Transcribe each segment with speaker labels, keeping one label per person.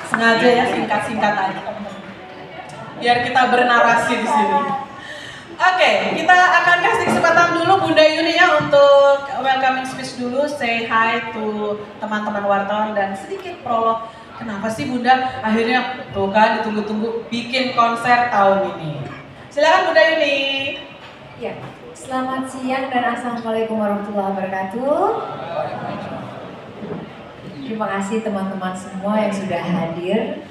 Speaker 1: Sengaja ya singkat-singkat aja, biar kita bernarasi di sini. Oke, kita akan kasih kesempatan dulu Bunda Yuni ya untuk welcoming speech dulu, say hi to teman-teman wartawan dan sedikit prolog. Kenapa sih Bunda akhirnya tuh kan ditunggu-tunggu bikin konser tahun ini? Silakan Bunda Yuni.
Speaker 2: Ya, selamat siang dan assalamualaikum warahmatullahi wabarakatuh. Terima kasih teman-teman semua yang sudah hadir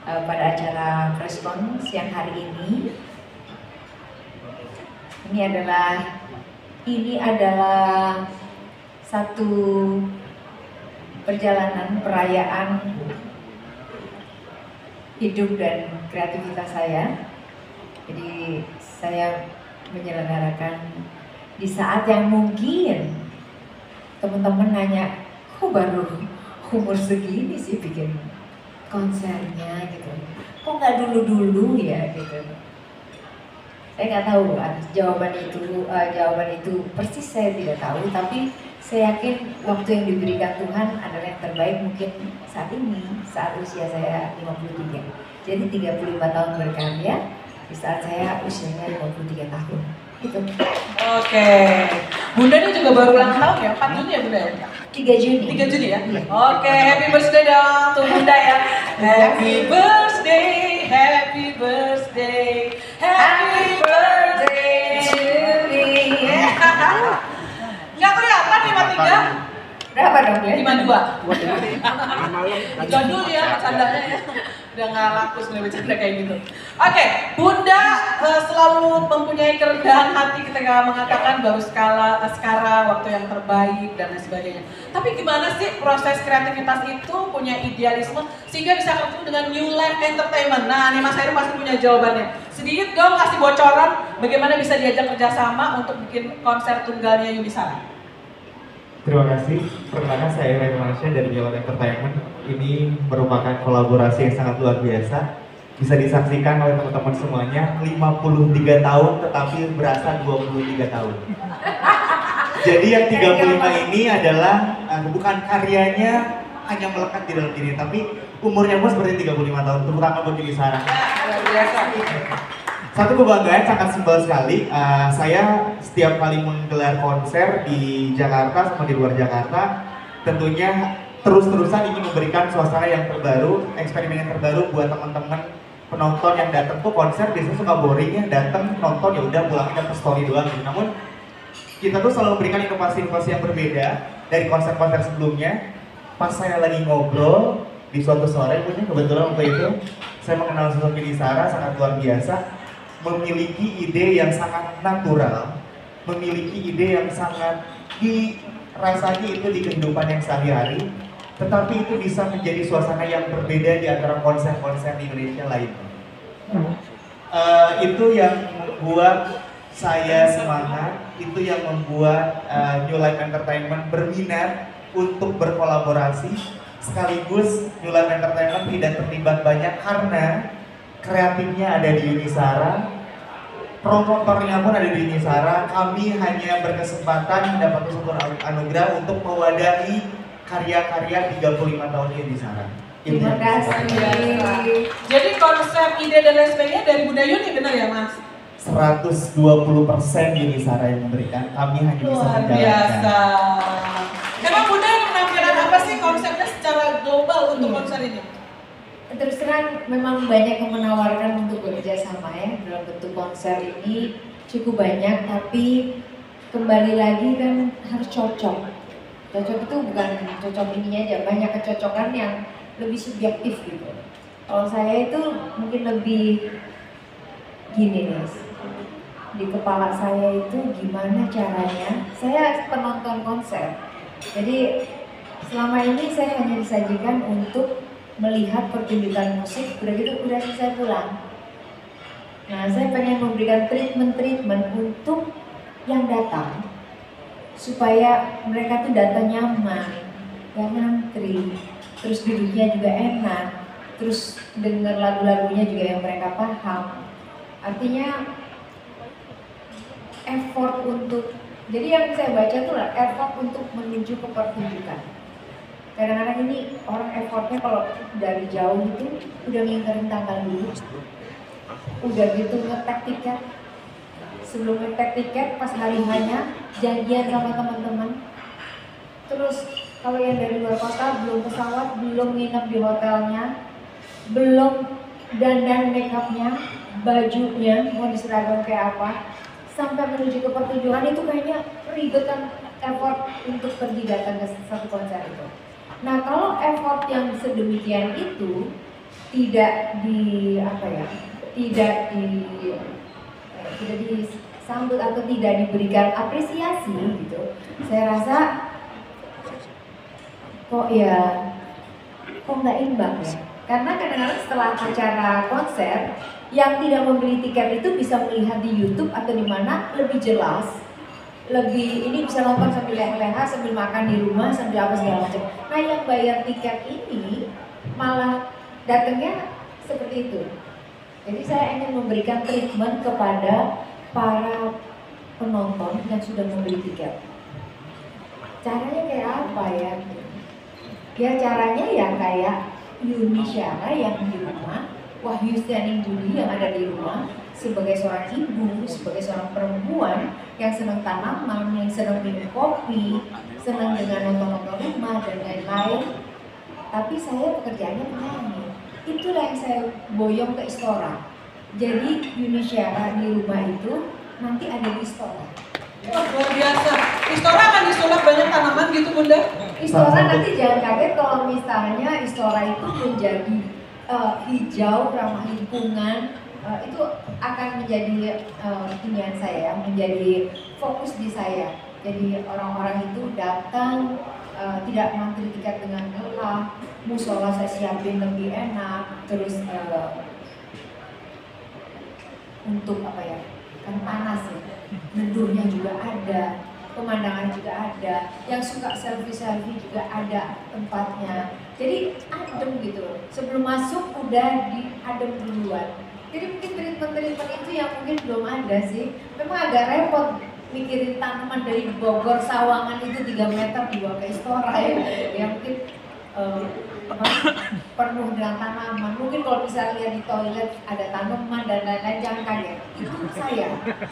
Speaker 2: pada acara preskon siang hari ini. Ini adalah satu perjalanan perayaan hidup dan kreativitas saya. Jadi saya menyelenggarakan di saat yang mungkin teman-teman nanya, kok baru umur segini sih bikin konsernya gitu, kok nggak dulu ya gitu. Saya nggak tahu jawaban itu persis, saya tidak tahu, tapi saya yakin waktu yang diberikan Tuhan adalah yang terbaik mungkin saat ini, saat usia saya 53. Jadi 35 tahun berkarya di saat saya usianya 53 tahun. Gitu.
Speaker 1: Oke, Bunda ini juga baru ulang tahun ya, 4 Juni ya Bunda ya?
Speaker 2: 3 Juni.
Speaker 1: 3 Juni ya? Oke, happy birthday dong tuh Bunda ya. Happy birthday, happy birthday, happy birthday to me. Nggak kelihatan 53?
Speaker 2: Berapa dong ya?
Speaker 1: 52. Jadul ya, candanya ya. Udah nggak laku sebenarnya bercanda kayak gitu. Oke, Bunda selalu mempunyai kerendahan hati ketika mengatakan baru sekarang waktu yang terbaik dan lain sebagainya. Tapi gimana sih proses kreativitas itu punya idealisme sehingga bisa ketemu dengan New Life Entertainment? Nah, nih Mas Heru pasti punya jawabannya. Sedikit dong kasih bocoran bagaimana bisa diajak kerjasama untuk bikin konser tunggalnya Yuni Sara.
Speaker 3: Terima kasih. Perkenalkan saya Ray Malaysia dari New Life Entertainment. Ini merupakan kolaborasi yang sangat luar biasa. Bisa disaksikan oleh teman-teman semuanya. 53 tahun tetapi berasa 23 tahun. Jadi yang 35 ini adalah bukan karyanya hanya melekat di dalam diri, tapi umurnya pun seperti 35 tahun. Tepuk tangan buat Yuni Sara.
Speaker 1: Luar biasa.
Speaker 3: Satu kebanggaan sangat simpel sekali. Saya setiap kali menggelar konser di Jakarta sama di luar Jakarta, tentunya terus-terusan ingin memberikan suasana yang terbaru, eksperimen yang terbaru buat teman-teman penonton yang datang tuh konser biasanya suka boring ya, datang nonton ya udah pulangnya ke story doang gitu. Namun kita tuh selalu memberikan inovasi-inovasi yang berbeda dari konser-konser sebelumnya. Pas saya lagi ngobrol di suatu sore, kebetulan waktu itu saya mengenal sosok Yuni Sara sangat luar biasa. Memiliki ide yang sangat natural, memiliki ide yang sangat dirasanya itu di kehidupan yang sehari-hari, tetapi itu bisa menjadi suasana yang berbeda di antara konser-konser di Indonesia lainnya. Itu yang membuat saya semangat, itu yang membuat New Life Entertainment berminat untuk berkolaborasi, sekaligus New Life Entertainment tidak terlibat banyak karena kreatifnya ada di Yuni Sara, promotornya pun ada di Yuni Sara. Kami hanya berkesempatan mendapat satu anugerah untuk mewadahi karya-karya 35 tahun Yuni Sara.
Speaker 2: Terima kasih.
Speaker 1: Jadi konsep, ide dan lain sebagainya dari Bunda Yuni, benar ya Mas?
Speaker 3: 120% Yuni Sara yang memberikan, kami hanya bisa
Speaker 1: menjalankan. Luar biasa. Emang Bunda yang menampilkan apa sih konsepnya secara global untuk konser ini?
Speaker 2: Terus terang memang banyak yang menawarkan untuk bekerja sama ya dalam bentuk konser ini cukup banyak, tapi kembali lagi kan harus cocok. Cocok itu bukan cocok ininya aja, banyak kecocokan yang lebih subjektif gitu. Kalau saya itu mungkin lebih gini nih, di kepala saya itu gimana caranya, saya penonton konser. Jadi selama ini saya hanya disajikan untuk melihat pertunjukan musik, udah gitu udah selesai pulang. Nah, saya pengen memberikan treatment untuk yang datang supaya mereka tuh datang nyaman, gak ngantri, terus duduknya juga enak, terus denger lagu-lagunya juga yang mereka paham. Artinya effort untuk, jadi yang saya baca tuh lah effort untuk menuju ke pertunjukan. Kadang-kadang ini orang effortnya kalau dari jauh itu udah ngingkarin tanggal dulu, udah gitu ngetek tiket, sebelum ngetek tiket pas hari hanya janjian sama teman-teman. Terus kalau yang dari luar kota belum pesawat, belum nginep di hotelnya, belum dandan makeupnya, bajunya mau diseragam kayak apa, sampai menuju ke pertunjukan itu kayaknya ribet kan effort untuk pergi datang ke satu konser itu. Nah, kalau effort yang sedemikian itu tidak di apa ya, tidak disambut atau tidak diberikan apresiasi gitu, saya rasa kok nggak imbang ya. Karena kadang-kadang setelah acara konser yang tidak membeli tiket itu bisa melihat di YouTube atau di mana lebih jelas, lebih ini bisa nonton sambil leha-leha, sambil makan di rumah, sambil apa segala macam. Nah, yang bayar tiket ini malah datangnya seperti itu. Jadi saya ingin memberikan treatment kepada para penonton yang sudah membeli tiket. Caranya kayak apa ya? Ya caranya ya kayak Yuni Syara yang di rumah, Wahyu Setianing Budi yang ada di rumah, sebagai seorang ibu, sebagai seorang perempuan yang senang tanaman, yang senang minum kopi, senang dengan nonton-nonton rumah dan lain-lain. Tapi saya pekerjaannya penyanyi. Itulah yang saya boyong ke Istora. Jadi Yuni Syara di rumah itu nanti ada di Istora.
Speaker 1: Wah, luar biasa. Istora akan disulap banyak tanaman gitu, Bunda?
Speaker 2: Istora nanti jangan kaget kalau misalnya Istora itu menjadi hijau, ramah lingkungan, itu akan menjadi inian saya, menjadi fokus di saya. Jadi orang-orang itu datang tidak mantri tiket dengan lelah, musola saya siapin lebih enak, terus untuk apa ya, kan panas ya, nedurnya juga ada, pemandangan juga ada, yang suka selfie juga ada tempatnya. Jadi adem gitu, sebelum masuk udah diadem duluan. Jadi mungkin treatment itu yang mungkin belum ada sih. Memang agak repot mikirin tanaman dari Bogor Sawangan itu 3 meter dibawa ke Istora ya mungkin penuh dengan tanaman. Mungkin kalau bisa lihat di toilet ada tanaman dan lain-lain, jangan kaget. Itu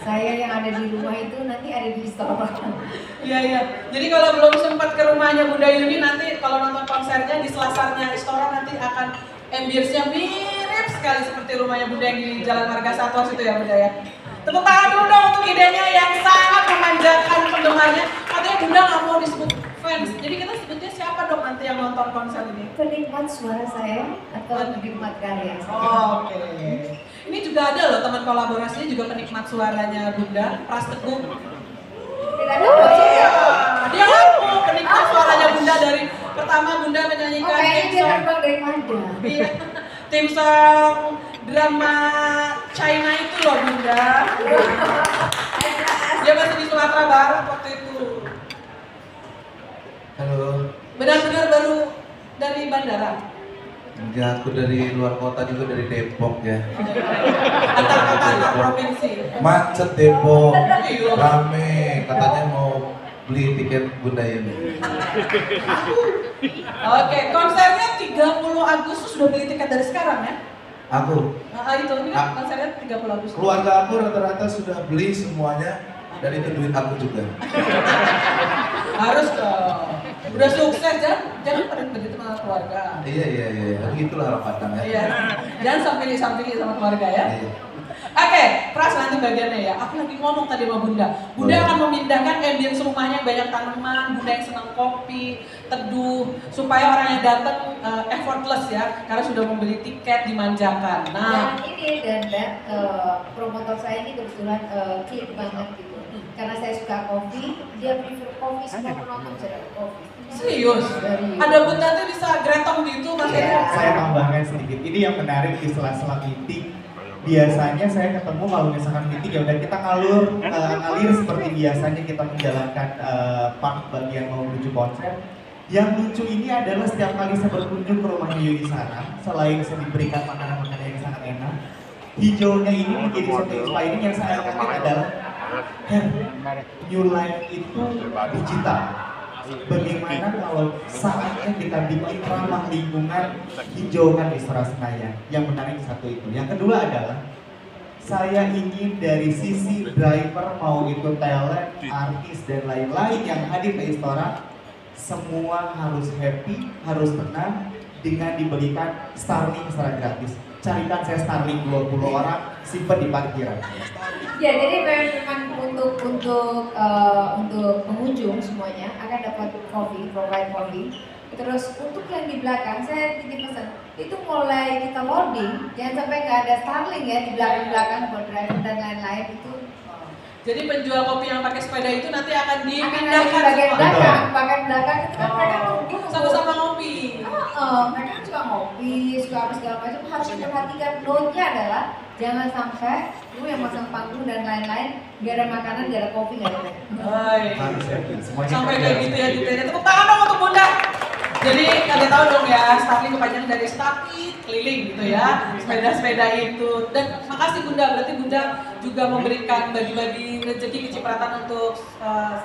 Speaker 2: saya yang ada di rumah itu nanti ada di Istora.
Speaker 1: Iya. Jadi kalau belum sempat ke rumahnya Bunda Yuni, nanti kalau nonton konsernya di selasarnya Istora nanti akan ambience-nya mirip sekali seperti rumahnya Bunda yang di Jalan Marga Satwa situ ya Bunda ya. Tepuk tangan dulu dong untuk idenya yang sangat memanjakan penggemarnya. Katanya Bunda nggak mau disebut fans, jadi kita sebutnya siapa dong nanti yang nonton konser ini?
Speaker 2: Penikmat suara saya atau penikmat karya saya.
Speaker 1: Oh, oke. Ini juga ada loh teman kolaborasinya juga penikmat suaranya Bunda, Pras Teguh.
Speaker 2: Tidak ada
Speaker 1: Iya, dia ngaku penikmat suaranya Bunda dari pertama Bunda menyanyikan
Speaker 2: kayaknya dia
Speaker 1: song.
Speaker 2: terbang dari mana?
Speaker 1: Iya, tim song drama China itu loh Bunda. Dia masih di Sumatera Barat waktu itu.
Speaker 4: Halo.
Speaker 1: Benar-benar baru dari bandara.
Speaker 4: Enggak, aku dari luar kota juga, dari Depok ya.
Speaker 1: Antar provinsi.
Speaker 4: Macet Depok,
Speaker 1: Iya.
Speaker 4: rame. Katanya mau beli tiket Bunda Yuni.
Speaker 1: Oke, konsernya 30 Agustus sudah beli tiket dari sekarang ya?
Speaker 4: Aku,
Speaker 1: Nah, itu ini kan konsernya 30 Agustus.
Speaker 4: keluarga aku rata-rata sudah beli semuanya, dan itu duit aku juga.
Speaker 1: Harus dong. Udah sukses jangan pada begitu sama keluarga.
Speaker 4: Iya. Begitulah harapan ya.
Speaker 1: Iya. Jangan sampai disampingi sama keluarga ya.
Speaker 4: Iya.
Speaker 1: Oke, Pras nanti bagiannya ya. Aku lagi ngomong tadi sama Bunda. Bunda
Speaker 4: Boleh.
Speaker 1: akan memindahkan ambience rumahnya yang banyak tanaman, Bunda yang senang kopi, teduh, supaya orang yang datang effortless ya, karena sudah membeli tiket dimanjakan. Nah,
Speaker 2: Dan ini promotor saya ini kebetulan klik banget gitu. Karena saya suka kopi, dia prefer kopi, semua penonton suka kopi.
Speaker 1: Serius?
Speaker 2: Serius.
Speaker 1: Ada bunda tuh bisa gretong gitu Mas
Speaker 2: Iya.
Speaker 1: Hendra?
Speaker 3: Saya tambahkan sedikit. Ini yang menarik di sela-sela meeting. Biasanya saya ketemu kalau misalkan meeting ya udah kita ngalir seperti biasanya kita menjalankan part bagian mau menuju konser. Yang lucu ini adalah setiap kali saya berkunjung ke rumahnya Yuni Sarah, selain saya diberikan makanan-makanan yang sangat enak, hijaunya ini menjadi satu inspiring yang saya angkat adalah New Life itu digital. Bagaimana kalau saatnya kita bikin ramah lingkungan, hijaukan Istora Senayan. Yang menarik satu itu. Yang kedua adalah saya ingin dari sisi driver mau itu talent, artis dan lain-lain yang hadir ke Istora, semua harus happy, harus tenang dengan diberikan Starlink secara gratis. Carikan saya Starlink 20 orang, simpan di parkiran.
Speaker 2: Ya, jadi memang untuk pengunjung semuanya akan dapat provide coffee. Terus untuk yang di belakang saya titip pesan, itu mulai kita loading, jangan sampai nggak ada Starlink ya di belakang buat driver dan lain-lain itu.
Speaker 1: Jadi penjual kopi yang pakai sepeda itu nanti akan
Speaker 2: Akan ada di
Speaker 1: dipindahkan
Speaker 2: bagian
Speaker 1: semua.
Speaker 2: bagian belakang itu kan mereka nunggu.
Speaker 1: Sama-sama ngopi.
Speaker 2: Mereka kan suka ngopi, suka apa segala macam. Harus diperhatikan. Note-nya adalah jangan sampai lu yang masang panggung dan lain-lain gak ada makanan, gak ada kopi, gak ada.
Speaker 3: Harus happy. Semuanya
Speaker 1: Sampai kayak gitu ya detailnya. Tepuk tangan dong untuk Bunda. Jadi kalian tahu dong ya, Starlink kepanjangan dari Starkit keliling gitu ya, sepeda-sepeda itu. Dan makasih Bunda, berarti Bunda juga memberikan bagi-bagi rezeki kecipratan untuk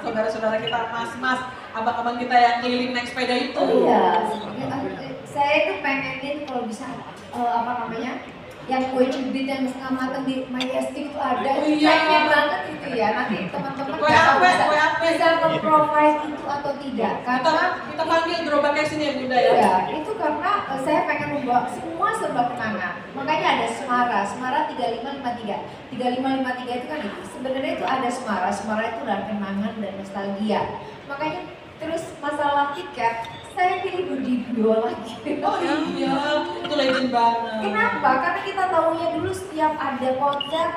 Speaker 1: saudara-saudara kita, mas-mas, abang-abang kita yang keliling naik sepeda itu.
Speaker 2: Oh iya, saya itu pengenin kalau bisa yang kue cubit yang setengah matang di Majestic itu ada.
Speaker 1: Oh iya.
Speaker 2: Pengen banget itu ya. Nanti teman-teman
Speaker 1: Kue
Speaker 2: nggak tahu
Speaker 1: apa?
Speaker 2: bisa nge-provide itu atau tidak. Karena
Speaker 1: Kita panggil gerobaknya sini ya Bunda ya.
Speaker 2: ya, itu karena saya pengen membawa semua serba kenangan. Makanya ada Semara 3553. 3553 itu kan itu. Sebenarnya itu ada Semara itu adalah kenangan dan nostalgia. Makanya terus masalah tiket, saya pilih Budibio lagi.
Speaker 1: Oh iya, itu legend banget.
Speaker 2: Kenapa? Karena kita tahunya dulu setiap ada konser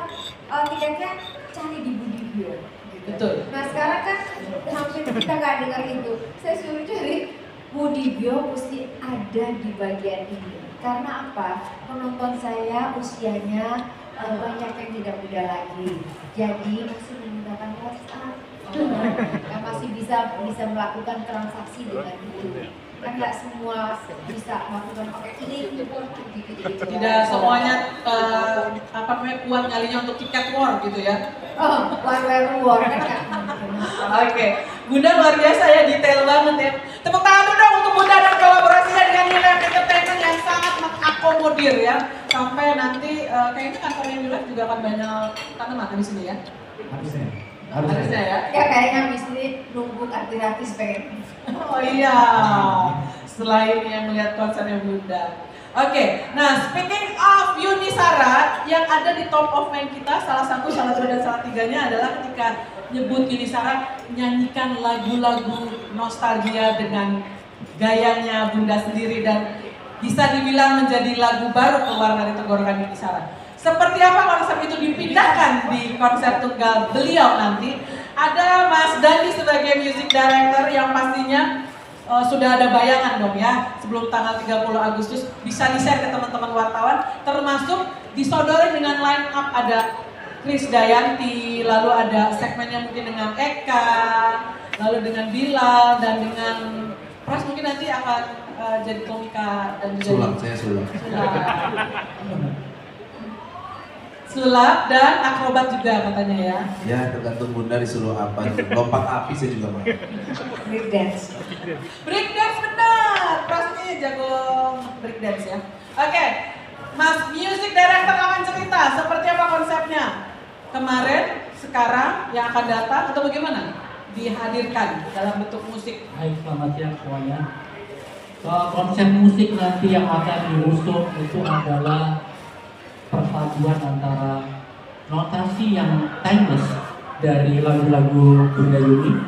Speaker 2: tiketnya cari di Budibio. Gitu.
Speaker 1: Betul.
Speaker 2: Nah sekarang kan hampir kita nggak dengar itu. Saya suruh cari Budibio mesti ada di bagian ini. Karena apa? Penonton saya usianya banyak yang tidak muda lagi. Jadi masih menggunakan WhatsApp. Yang masih bisa melakukan transaksi dengan itu. Kan nggak semua bisa melakukan pakai link gitu.
Speaker 1: Tidak semuanya kuat nyalinya untuk tiket war gitu ya.
Speaker 2: Oh, war kan nggak.
Speaker 1: Oke, Bunda luar biasa ya, detail banget ya. Tepuk tangan dulu dong untuk Bunda dan kolaborasinya dengan New Life Entertainment yang sangat mengakomodir ya. Sampai nanti kayaknya kantornya New Life juga akan banyak tanaman di sini ya. Harusnya ya.
Speaker 2: Ya kayaknya habis ini nunggu artis pengen.
Speaker 1: Oh iya, setelah ini yang melihat konsernya Bunda. Oke, nah speaking of Yuni Sarah, yang ada di top of mind kita, salah satu, salah dua, dan salah tiganya adalah ketika nyebut Yuni Sarah, nyanyikan lagu-lagu nostalgia dengan gayanya Bunda sendiri dan bisa dibilang menjadi lagu baru keluar dari tenggorokan Yuni Sarah. Seperti apa konsep itu dipindahkan di konser tunggal beliau nanti? Ada Mas Dandi sebagai music director yang pastinya sudah ada bayangan dong ya, sebelum tanggal 30 Agustus bisa di-share ke teman-teman wartawan, termasuk disodori dengan line up ada Chris Dayanti, lalu ada segmennya mungkin dengan Eka, lalu dengan Bilal, dan dengan Pras mungkin nanti akan jadi komika dan juga
Speaker 4: Saya sulap.
Speaker 1: Sulap dan akrobat juga katanya ya.
Speaker 4: Ya tergantung Bunda disuruh apa. Lompat api saya juga mau.
Speaker 2: Breakdance.
Speaker 1: Breakdance benar, Prasnya jago breakdance ya. Oke, Mas Music Director akan cerita seperti apa konsepnya kemarin, sekarang, yang akan datang atau bagaimana dihadirkan dalam bentuk musik.
Speaker 5: Hai, selamat siang semuanya. Konsep musik nanti yang akan diusung itu adalah perpaduan antara notasi yang timeless dari lagu-lagu Bunda Yuni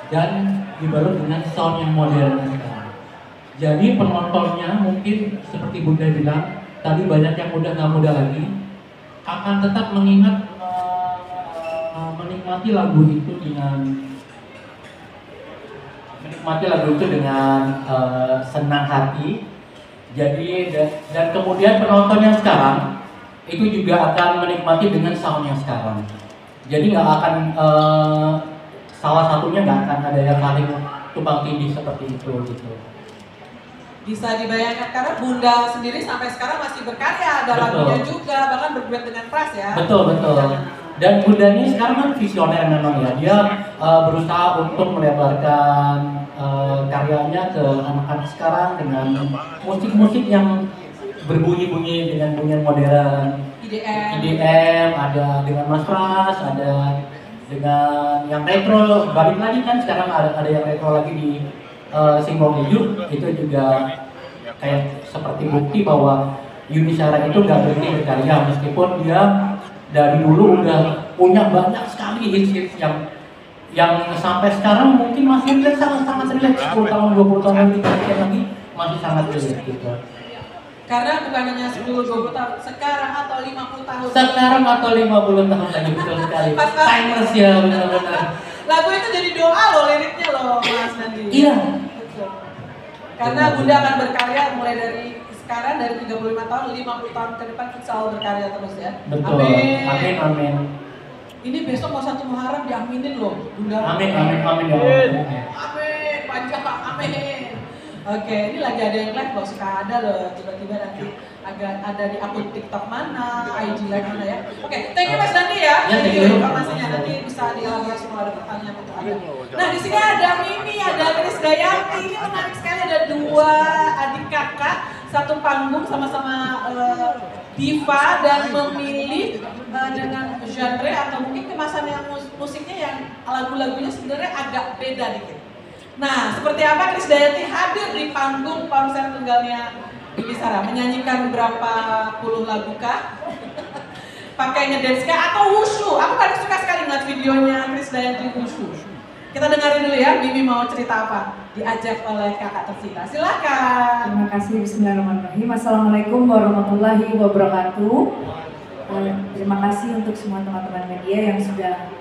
Speaker 5: dan dibalut dengan sound yang modern sekarang. Jadi penontonnya mungkin seperti Bunda bilang tadi, banyak yang udah nggak muda lagi, akan tetap menikmati lagu itu dengan menikmati lagu itu dengan senang hati. Jadi dan kemudian penonton yang sekarang itu juga akan menikmati dengan sound yang sekarang. Jadi nggak akan salah satunya nggak akan ada yang saling tumpang tindih seperti itu gitu.
Speaker 1: Bisa dibayangkan karena Bunda sendiri sampai sekarang masih berkarya, ada
Speaker 5: Betul.
Speaker 1: lagunya juga, bahkan berduet dengan Pras ya.
Speaker 5: Betul. Dan Bunda ini sekarang kan visioner memang ya. Dia berusaha untuk melebarkan karyanya ke anak-anak sekarang dengan musik-musik yang berbunyi-bunyi dengan bunyian modern. IDM, ada dengan Mas Pras, ada dengan yang retro. Balik lagi kan sekarang ada yang retro lagi di Simbol Hidup. Itu juga kayak seperti bukti bahwa Yuni Syara itu nggak berhenti berkarya meskipun dia dari dulu udah punya banyak sekali hits yang sampai sekarang mungkin masih sangat relate 10 tahun 20 tahun lagi masih sangat relate gitu.
Speaker 1: Karena bukan hanya 10-20 tahun, sekarang atau 50 tahun.
Speaker 5: Sekarang atau 50 tahun lagi betul sekali. Timeless ya benar-benar.
Speaker 1: Lagu itu jadi doa loh liriknya loh Mas Nandi.
Speaker 5: Iya.
Speaker 1: Betul. Karena Bunda akan berkarya mulai dari sekarang dari 35 tahun, 50 tahun ke depan insya Allah berkarya terus ya.
Speaker 5: Betul. Amin.
Speaker 1: Ini besok mau 1 Muharram diaminin loh Bunda.
Speaker 5: Amin ya Allah.
Speaker 1: Amin, panjang amin. Oke, ini lagi ada yang live, suka ada loh, tiba-tiba nanti agak ada di akun TikTok mana, IG live mana ya. Oke, thank you Mas Dandi ya.
Speaker 5: Ya, thank you.
Speaker 1: Informasinya nanti bisa dielaborasi kalau ada pertanyaan untuk Anda. Nah, di sini ada Mimi, ada Krisdayanti. Ini menarik sekali, ada 2 adik kakak, satu panggung sama-sama diva dan memilih dengan genre atau mungkin kemasan yang musiknya yang lagu-lagunya sebenarnya agak beda dikit. Nah, seperti apa Krisdayanti hadir di panggung konser tunggalnya Yuni Syara, menyanyikan berapa puluh lagu kah? Pakai ngedance kah atau wushu? Aku paling suka sekali ngeliat videonya Krisdayanti wushu. Kita dengerin dulu ya, Mimi mau cerita apa? Diajak oleh kakak tercinta. Silakan.
Speaker 6: Terima kasih. Bismillahirrahmanirrahim. Assalamualaikum warahmatullahi wabarakatuh. Terima kasih untuk semua teman-teman media yang sudah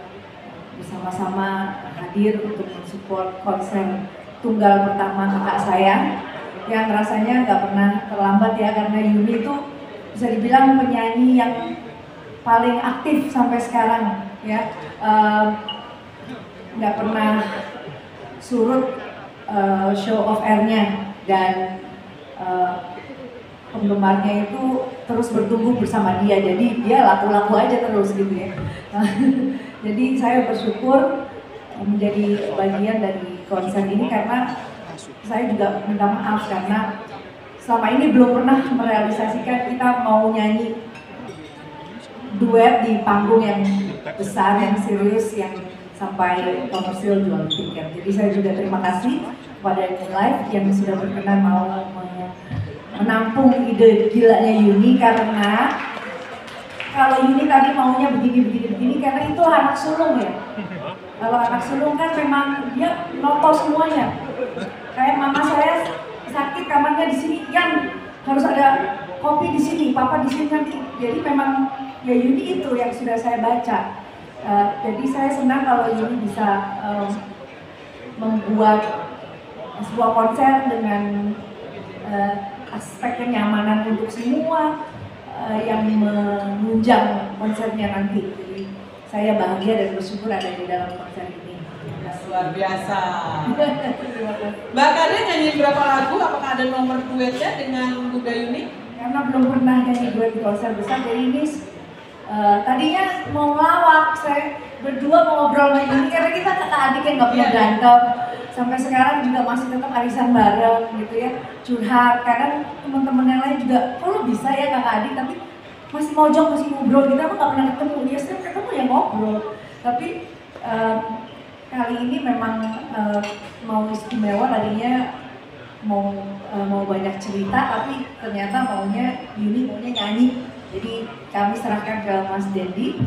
Speaker 6: bersama-sama hadir untuk mensupport konser tunggal pertama kakak saya yang rasanya nggak pernah terlambat ya, karena Yuni itu bisa dibilang penyanyi yang paling aktif sampai sekarang ya, nggak pernah surut show of air-nya dan penggemarnya itu terus bertumbuh bersama dia, jadi dia laku-laku aja terus gitu ya. Jadi saya bersyukur menjadi bagian dari konser ini karena saya juga minta maaf karena selama ini belum pernah merealisasikan kita mau nyanyi duet di panggung yang besar, yang serius, yang sampai komersil jual tiket. Jadi saya juga terima kasih kepada Live yang sudah berkenan mau menampung ide gilanya Yuni, karena kalau Yuni tadi maunya begini karena itu anak sulung ya. Kalau anak sulung kan memang dia noto semuanya. Kayak mama saya sakit kamarnya di sini, yang harus ada kopi di sini, papa di sini nanti. Jadi memang ya Yuni itu yang sudah saya baca. Jadi saya senang kalau Yuni bisa membuat sebuah konser dengan aspek kenyamanan untuk semua yang menunjang konsernya nanti. Jadi saya bahagia dan bersyukur ada di dalam konser ini.
Speaker 1: Luar biasa. Mbak Kade nyanyi berapa lagu? Apakah ada nomor duetnya dengan Bunda Yuni?
Speaker 6: Karena belum pernah nyanyi duet di konser besar, jadi ini tadinya mau ngelawak, saya berdua mau ngobrol sama Yuni karena kita kakak adik yang nggak pernah berantem. Sampai sekarang juga masih tetap arisan bareng gitu ya, curhat. Kadang teman-teman yang lain juga, kok lo bisa ya kakak adik tapi masih mojok, masih ngobrol, kita nggak pernah ketemu. Ya setiap ketemu ya ngobrol. Tapi kali ini memang mau istimewa, tadinya mau banyak cerita, tapi ternyata Yuni maunya nyanyi. Jadi kami serahkan ke Mas Dendi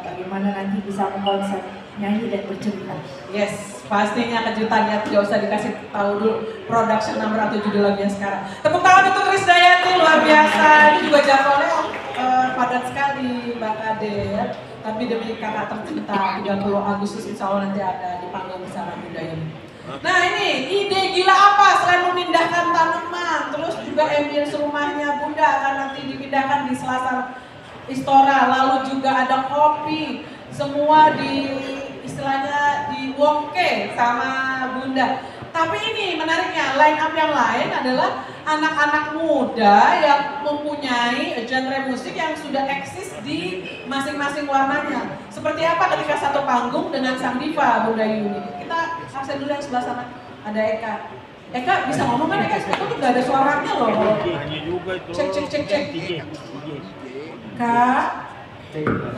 Speaker 6: bagaimana nanti bisa mengkonsep nyanyi dan bercerita.
Speaker 1: Yes, pastinya kejutannya tidak usah dikasih tahu dulu production number atau judul lagunya sekarang. Tepuk tangan untuk Krisdayanti, luar biasa. Ini juga jadwalnya padat sekali Mbak Kade ya. Tapi demi kakak tercinta 30 Agustus insya Allah nanti ada di panggung bersama Bunda Yuni. Nah ini ide gila apa selain memindahkan tanaman, terus juga ambience rumahnya Bunda akan nanti dipindahkan di Selasar Istora, lalu juga ada kopi, semua di istilahnya di woke sama Bunda. Tapi ini menariknya, line up yang lain adalah anak-anak muda yang mempunyai genre musik yang sudah eksis di masing-masing warnanya. Seperti apa ketika satu panggung dengan sang diva Bunda Yuni. Kita absen dulu yang sebelah sana, ada Eka. Eka bisa ngomong kan Eka? Eka tuh gak ada suaranya loh. Cek. Kak.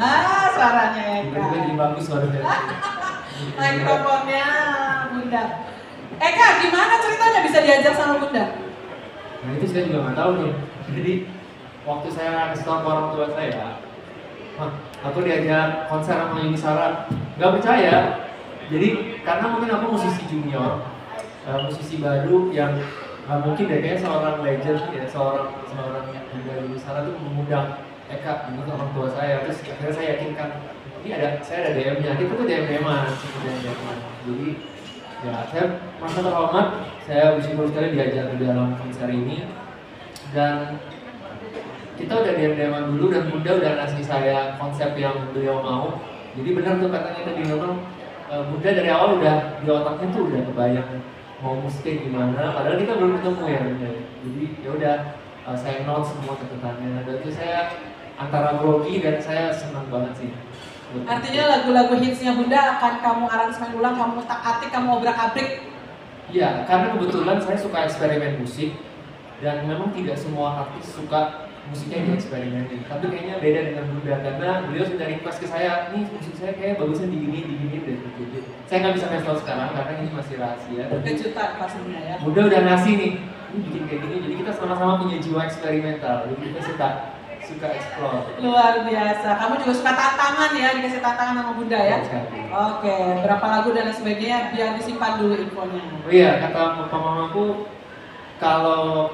Speaker 1: Ah, suaranya Eka.
Speaker 7: Bagus suaranya.
Speaker 1: Mikrofonnya Bunda. Eka, gimana ceritanya bisa diajak sama Bunda?
Speaker 7: Nah itu saya juga nggak tahu nih. Jadi waktu saya kasih tahu ke orang tua saya, aku diajak konser sama Yuni Sara, nggak percaya. Jadi karena mungkin aku musisi junior, musisi baru yang nggak mungkin deh kayaknya seorang legend ya, seorang Bunda Yuni Sara tuh mengundang Eka menurut orang tua saya. Terus akhirnya saya yakinkan, ini saya ada DM-nya, kita tuh DM-an sebenarnya. Jadi ya, saya merasa terhormat, saya bersyukur sekali diajak di dalam konser ini. Dan kita udah DM-an dulu dan Bunda udah ngasih saya konsep yang beliau mau. Jadi benar tuh katanya tadi memang Bunda dari awal udah di otaknya tuh udah kebayang mau musiknya gimana. Padahal kita belum ketemu ya Bunda. Jadi ya udah saya note semua catatannya. Dan itu saya antara grogi dan saya senang banget sih.
Speaker 1: Artinya lagu-lagu hitsnya Bunda akan kamu aransemen ulang, kamu utak-atik, kamu obrak-abrik.
Speaker 7: Iya, karena kebetulan saya suka eksperimen musik dan memang tidak semua artis suka musiknya dieksperimenin. Tapi kayaknya beda dengan Bunda karena beliau sudah request ke saya, nih musik saya kayak bagusnya digini deh. Saya nggak bisa ngasih tahu sekarang karena ini masih rahasia.
Speaker 1: Kejutan pastinya ya.
Speaker 7: Bunda udah ngasih nih, ini bikin kayak gini. Jadi kita sama-sama punya jiwa eksperimental. Jadi kita suka explore.
Speaker 1: Luar biasa. Kamu juga suka tantangan ya, dikasih tantangan sama Bunda ya? Oke, berapa lagu dan lain sebagainya biar disimpan dulu infonya.
Speaker 7: Oh iya, kata papa mamaku kalau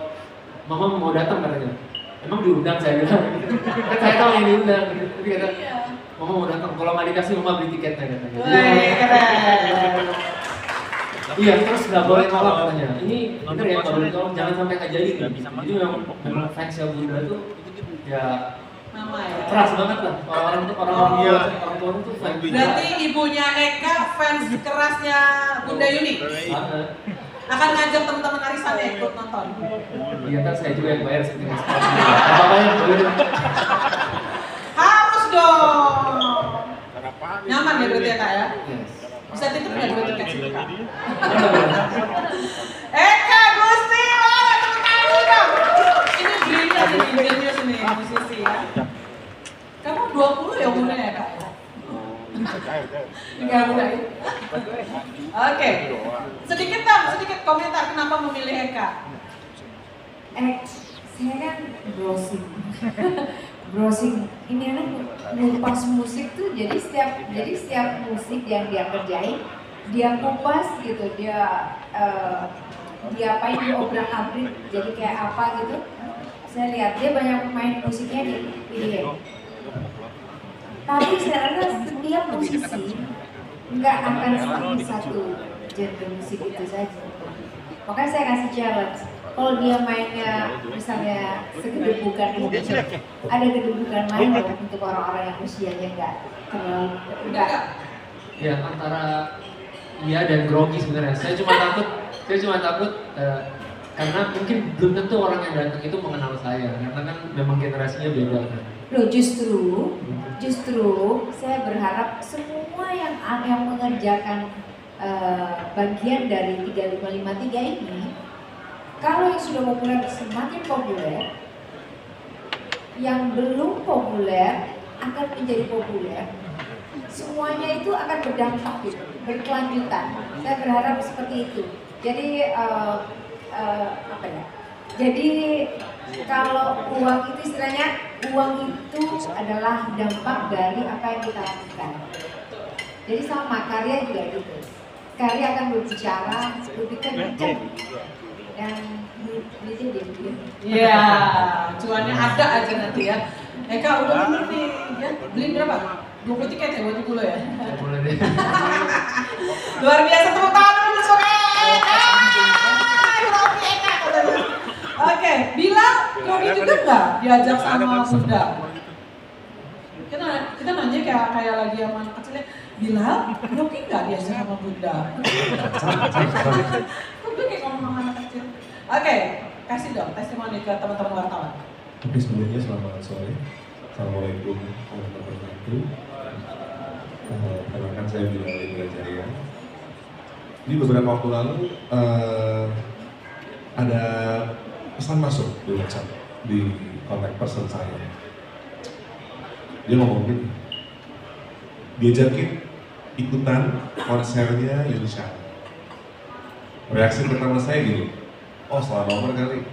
Speaker 7: mama mau datang katanya. Emang diundang saya bilang. Kan saya tahu yang diundang. Tapi kata mama mau datang. Kalau nggak dikasih mama beli tiketnya katanya.
Speaker 1: Wih, keren.
Speaker 7: Iya, terus nggak boleh tolak katanya. Ini bener ya, nggak boleh tolak. Jangan sampai nggak jadi. Jadi memang fans yang Bunda tuh ya
Speaker 1: Mama ya.
Speaker 7: keras banget lah. Orang tua itu fans.
Speaker 1: Berarti ibunya Eka fans kerasnya Bunda Yuni. Akan ngajak teman-teman arisannya ikut nonton.
Speaker 7: Iya kan saya juga yang bayar seperti apa yang boleh.
Speaker 1: Harus dong. Nyaman ya berarti ya Kak ya?
Speaker 7: Yes.
Speaker 1: Bisa titip nggak 2 tiket sih Kak? Eka Gusti, tepuk tangan dong. Ini genius ini musisi ya. Kamu 20 ya umurnya ya Kak? Enggak muda ya? Oke. Sedikit komentar kenapa memilih Eka.
Speaker 2: Saya kan browsing ini anak ngupas musik tuh, jadi setiap musik yang dia kerjain dia kupas gitu, dia apain, dia obrak-abrik jadi kayak apa gitu. Saya lihat dia banyak main musiknya di video. Tapi saya rasa setiap musisi nggak akan seperti satu genre musik itu saja. Makanya saya kasih challenge. Kalau dia mainnya misalnya segedebukan ini, ada gedebukan lain untuk orang-orang yang usianya nggak terlalu enggak.
Speaker 7: Ya antara iya dan grogi sebenarnya. Saya cuma takut karena mungkin belum tentu orang yang datang itu mengenal saya karena kan memang generasinya beda kan.
Speaker 2: Loh justru saya berharap semua yang mengerjakan bagian dari 3553 ini, kalau yang sudah populer semakin populer, yang belum populer akan menjadi populer. Semuanya itu akan berdampak gitu, berkelanjutan. Saya berharap seperti itu. Jadi apa ya? Jadi kalau uang itu istilahnya, uang itu adalah dampak dari apa yang kita lakukan. Jadi sama karya juga gitu. Karya akan berbicara lebih kencang dan duitnya dia.
Speaker 1: Iya, cuannya ada aja nanti ya. Eka udah bener nih, ya beli berapa? 20 tiket ya buat dulu ya.
Speaker 7: Boleh deh.
Speaker 1: Luar biasa, tepuk tangan untuk Sore. Oke, bilang Yogi juga nggak diajak sama Bunda? Kita nanya kayak lagi sama anak kecilnya, bilang Yogi nggak diajak sama Bunda? Gue kayak ngomong sama anak kecil. Oke, kasih dong testimoni ke teman-teman wartawan.
Speaker 8: Oke, sebelumnya selamat sore. Assalamualaikum warahmatullahi wabarakatuh. Perkenalkan saya Bilal Indra Jaya. Jadi beberapa waktu lalu ada pesan masuk di WhatsApp di kontak person saya. Dia ngomong gini, diajakin ikutan konsernya Yuni Shara. Reaksi pertama saya gini, oh salah nomor kali.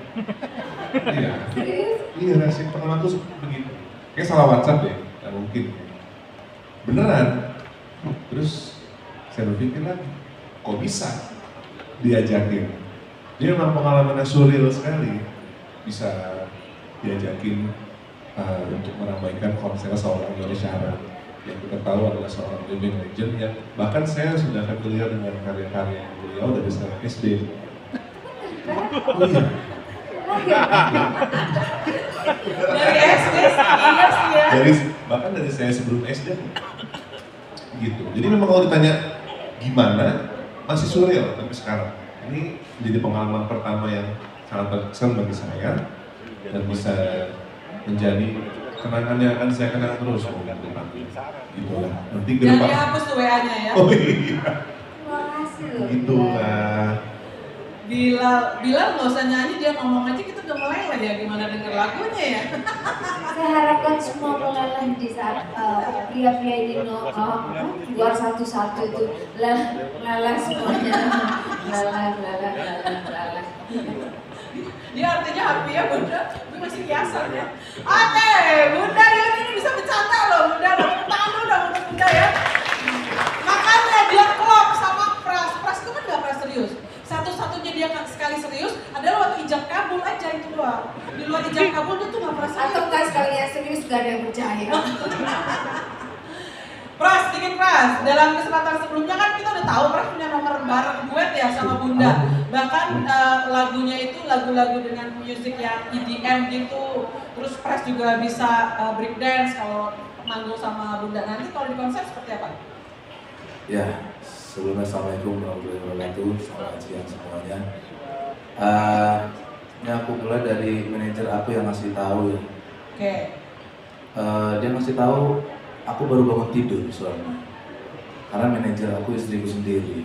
Speaker 8: Iya reaksi pertama tuh begitu. Kayak salah WhatsApp deh, nggak mungkin. Beneran. Terus saya berpikir lagi, kok bisa diajakin? Dia memang pengalamannya surreal sekali, bisa diajakin untuk meramaikan konser seorang Yuni Shara yang kita tahu adalah seorang living legend yang bahkan saya sudah familiar dengan karya-karya beliau dari saya SD. Oh iya.
Speaker 1: Dari SD iya sih ya.
Speaker 8: Bahkan dari saya sebelum SD gitu. Jadi memang kalau ditanya gimana masih surreal tapi sekarang ini jadi pengalaman pertama yang sangat berkesan bagi saya dan bisa menjadi kenangan yang akan saya kenang terus mungkin depan gitu lah. Nanti ke
Speaker 1: Jangan
Speaker 8: depan.
Speaker 1: dihapus tuh WA-nya ya.
Speaker 8: Oh iya.
Speaker 2: Terima kasih loh.
Speaker 8: Gitu lah.
Speaker 1: Bilal nggak usah nyanyi, dia ngomong aja kita udah meleleh ya gimana denger lagunya ya.
Speaker 2: Saya harapkan semua meleleh di saat pria-pria ini keluar satu-satu itu lelah semuanya. Lelah.
Speaker 1: Dia artinya happy ya Bunda, itu masih kiasan ya. Oke, Bunda ini bisa bercanda loh Bunda, tepuk tangan dulu dong untuk Bunda ya. Makanya dia klop sama Pras itu kan gak pernah serius. Satu-satunya dia sekali serius adalah waktu ijab kabul aja itu doang. Di luar ijab kabul dia tuh gak pernah serius.
Speaker 2: Atau nggak sekalian serius gak ada yang percaya.
Speaker 1: Pras, dalam kesempatan sebelumnya kan kita udah tahu Pras punya nomor bareng duet ya sama Bunda. Bahkan lagunya itu lagu-lagu dengan musik yang EDM gitu. Terus Pras juga bisa break dance kalau manggung sama Bunda. Nanti kalau di konser seperti apa?
Speaker 9: Ya, sebelumnya Assalamualaikum warahmatullahi wabarakatuh. Selamat siang semuanya. Ini aku mulai dari manajer aku yang ngasih tahu ya.
Speaker 1: Oke.
Speaker 9: Dia ngasih tahu aku baru bangun tidur soalnya. Karena manajer aku istriku sendiri.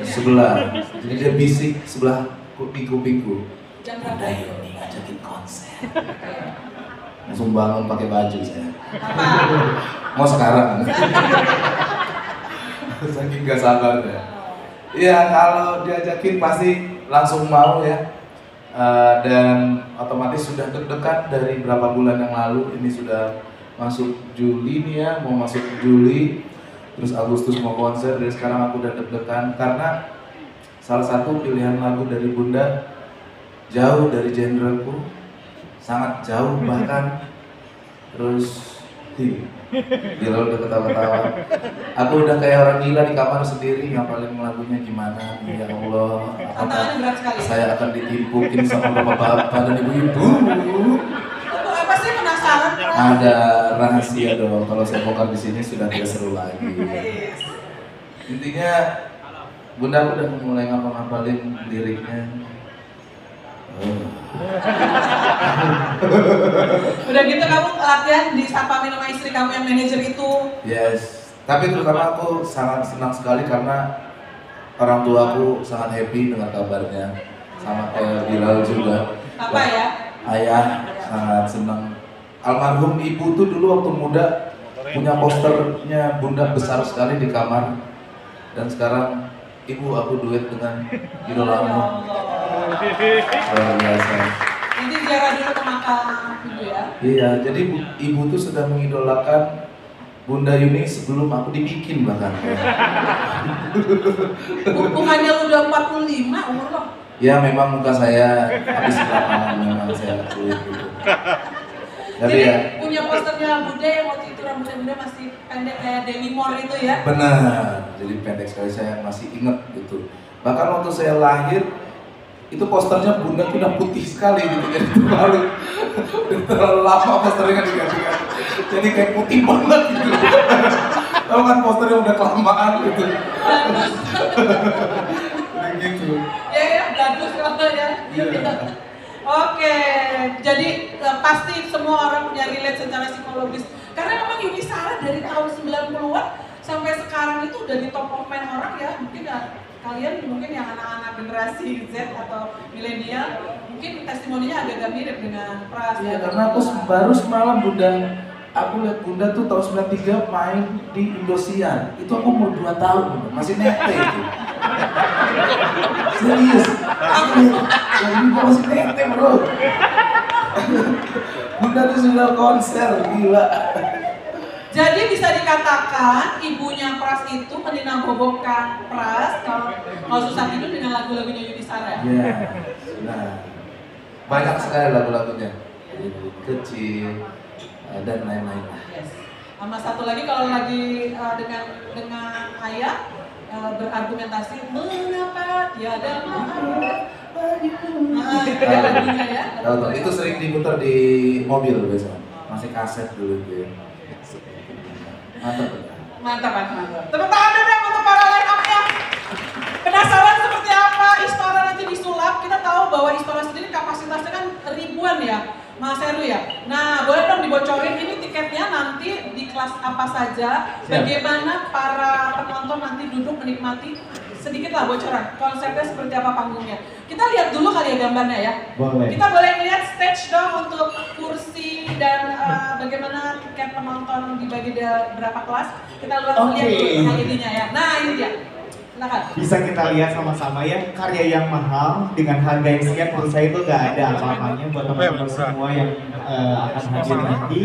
Speaker 9: Sebelah. Jadi dia bisik sebelah kuping-kupingku. Udah Yuni ngajakin konser. Langsung bangun pakai baju saya. Mau sekarang? Saking gak sabar ya. Iya kalau diajakin pasti langsung mau ya. Dan otomatis sudah deg-degan dari berapa bulan yang lalu. Ini sudah masuk Juli nih ya, mau masuk Juli. Terus Agustus mau konser, dari sekarang aku udah deg-degan karena salah satu pilihan lagu dari Bunda jauh dari genreku, sangat jauh bahkan. Terus gila udah ketawa-ketawa. Aku udah kayak orang gila di kamar sendiri ngapalin lagunya gimana. Ya Allah,
Speaker 1: Tantangannya berat sekali.
Speaker 9: saya akan ditimpukin sama bapak-bapak dan ibu-ibu.
Speaker 1: Apa sih penasaran?
Speaker 9: Ada rahasia dong. Kalau saya bongkar di sini sudah tidak seru lagi. Intinya Bunda udah mulai ngapalin liriknya.
Speaker 1: Udah gitu kamu latihan di sapamin sama istri kamu yang manajer itu.
Speaker 9: Yes, tapi terutama aku sangat senang sekali karena orang tuaku sangat happy dengan kabarnya, sama kayak Bilal juga.
Speaker 1: Apa ya?
Speaker 9: Ayah sangat senang. Almarhum ibu tuh dulu waktu muda punya posternya Bunda besar sekali di kamar, dan sekarang ibu aku duet dengan idolamu. Luar biasa.
Speaker 1: Nanti ziarah dulu ke makam ibu ya.
Speaker 9: Iya, jadi ibu tuh sudah mengidolakan Bunda Yuni sebelum aku dibikin bahkan.
Speaker 1: Bukannya lu udah 45 umur lo?
Speaker 9: Ya memang muka saya habis lapangan memang saya akui gitu. Tapi
Speaker 1: Jadi
Speaker 9: ya
Speaker 1: punya posternya Bunda yang waktu itu rambutnya Bunda masih pendek kayak Demi Moore itu ya?
Speaker 9: benar, jadi pendek sekali saya masih ingat gitu. Bahkan waktu saya lahir itu posternya Bunda tuh udah putih sekali gitu, jadi terlalu lama posternya diganti-ganti, jadi kayak putih banget gitu. Tahu kan posternya udah kelamaan gitu. Kayak gitu.
Speaker 1: Ya, bagus kalau ya.
Speaker 9: Iya.
Speaker 1: Oke, jadi pasti semua orang punya relate secara psikologis. Karena memang Yuni Shara dari tahun 90-an sampai sekarang itu udah di top of mind orang ya. Mungkin ya kalian mungkin yang anak-anak generasi Z atau milenial mungkin testimoninya agak-agak mirip dengan Pras.
Speaker 9: Iya, karena aku baru semalam Bunda, aku lihat Bunda tuh tahun 93 main di Indosiar. Itu aku umur 2 tahun, Bunda. Masih nete itu. Serius, aku lihat, ini gua masih nete bro. Bunda tuh sudah konser, gila.
Speaker 1: Jadi bisa dikatakan ibunya Pras itu meninabobokan Pras kalau susah tidur dengan lagu-lagunya Yuni Shara.
Speaker 9: Iya, nah banyak sekali lagu-lagunya. Ibu kecil dan lain-lain.
Speaker 1: Yes. Sama satu lagi kalau lagi dengan ayah berargumentasi mengapa tiada maaf. Nah, itu dia lagunya ya.
Speaker 9: Tahu, itu sering diputar di mobil biasanya. Masih kaset dulu gitu. Mantap.
Speaker 1: Mantap. Tepuk tangan dulu dong untuk para line up-nya. Penasaran seperti apa Istora nanti disulap? Kita tahu bahwa Istora sendiri kapasitasnya kan ribuan ya, Mas Heru ya. Nah, boleh dong dibocorin ini tiketnya nanti di kelas apa saja? Bagaimana para penonton nanti duduk menikmati? Sedikit lah bocoran, konsepnya seperti apa panggungnya. Kita lihat dulu kali ya gambarnya ya.
Speaker 3: Boleh.
Speaker 1: Kita boleh lihat stage dong untuk kursi dan bagaimana tiket penonton dibagi berapa kelas. Kita lihat dulu LED-nya ya. Nah ini dia, silakan.
Speaker 3: Bisa kita lihat sama-sama ya, karya yang mahal dengan harga yang sekian menurut saya itu nggak ada apa-apanya buat teman-teman semua yang akan hadir nanti.